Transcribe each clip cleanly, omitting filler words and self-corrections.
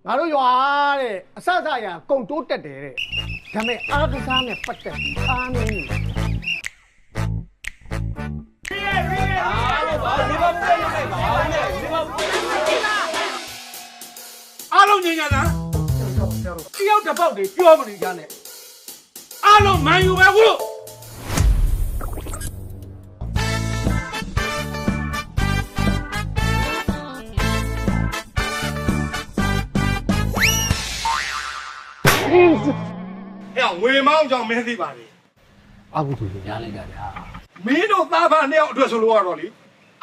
ငါတို့ရွာတဲ့အစစရကုံတိုးတက်တယ်တဲ့ဒါပေမဲ့အားကစားနဲ့ပတ်သက်အားနေနေအားလုံးညင်ညာလားတယောက်တစ်ပေါက်တွေပြောမနေကြနဲ့အားလုံးမန်ယူပဲဟုတ် အဲ့ငွေမောင်းကြောင့်မင်းသိပါလေ အာဟုသူများလိုက်တာဗျာ မင်းတို့သားဖာနှစ်ယောက်အတွက်ဆိုလို့ရတော့လေ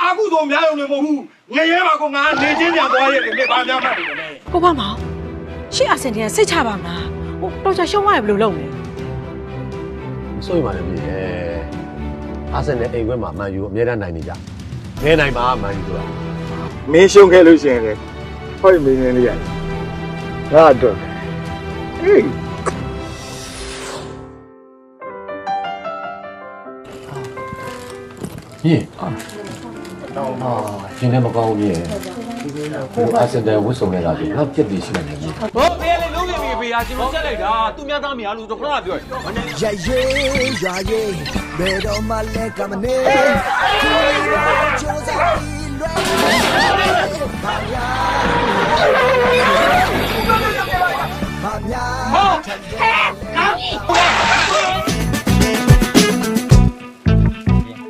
အာကုသို့များရုံနဲ့မဟုတ်ဘူးငရဲပါကောငါနေချင်းပြန်သွားရတယ်နေပါများမှတ်တယ်လေ ကိုပါမောင်ရှေ့အာဆင်တင်ကစိတ်ချပါမလားဟိုတော်ချာရှုံးသွားရဘယ်လိုလုပ်လဲ မစိုးရိမ်ပါနဲ့ပြည်အာဆင်နယ်အိမ်ခွဲမှာမန်ယူအမြဲတမ်းနိုင်နေကြငဲနိုင်ပါမန်ယူဆိုတာ မင်းရှုံးခဲ့လို့ရှိရင်လေဟောဒီမင်းလေးရတယ်ငါတော့ဟေး ပြေရှင်လည်းမကောင်းဘူးပြေအာဆင်နယ်ဝှစ်ဆုံနေတာကြီးတော့ပြက်ပြီးရှိနေတယ်ပြေ ဟောဘေးလေးလုံးနေပြီဘေးဟာကျွန်တော်ချက်လိုက်တာသူများသားမရလို့တော့ခဏပြောရ Yeah, yeah, yeah, but on my leg, I'm an egg.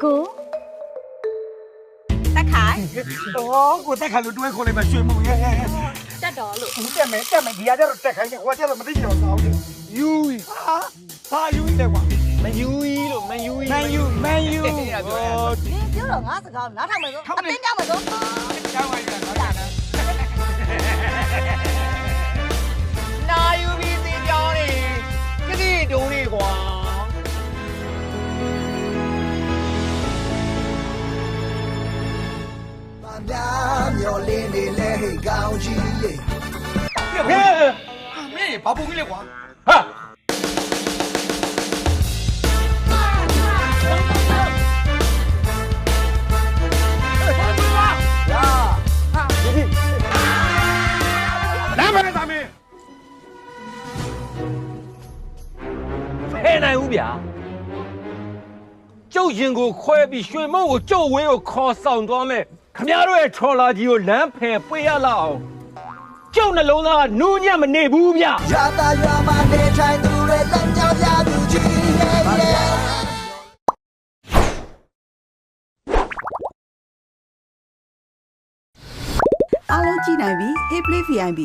ကိုတက်ခိုင် အော်ကိုတက်ခါလို့တွဲခေါ်လိုက်မှရွှေမှုရဲ့ တက်တော်လို့ တက်မယ်ဒီရတဲ့တက်ခိုင်းတယ်ဟိုကျတော့မသိတော့တော့ယူဟာယူလေကွာ မယူကြီးလို့မယူကြီး မန်ယူ ပြောတော့ငါစကားနားထောင်မယ်ဆိုအတင်းကြောက်မယ်ဆို ကျောင်းဝိုင်းရတော့ကြာတယ် နာယူပြီးသင်ကြောင်းနေကတိတုံးလေးကွာ I'm your lady, lady, gougy. ဟဲ့မင်းဘာပုံကြီးလဲကွာဟာ လာမနေသမီး ဖဲနိုင်ဦးဗျာကျုပ်ရင်ကိုခွဲပြီးရွှေမုံကိုကျုပ်ဝင်းကိုခေါ်ဆောင်သွားမယ်ခမရတို့ရဲ့ထော်လာကြီးကိုလမ်းဖယ်ပေးရလောက်အောင်ကျုပ်နှလုံးသားနူးညံ့မနေဘူးဗျ Yata Yama, they try to let them down, Yaguchi. Hello, G9B. Hey, play VIP.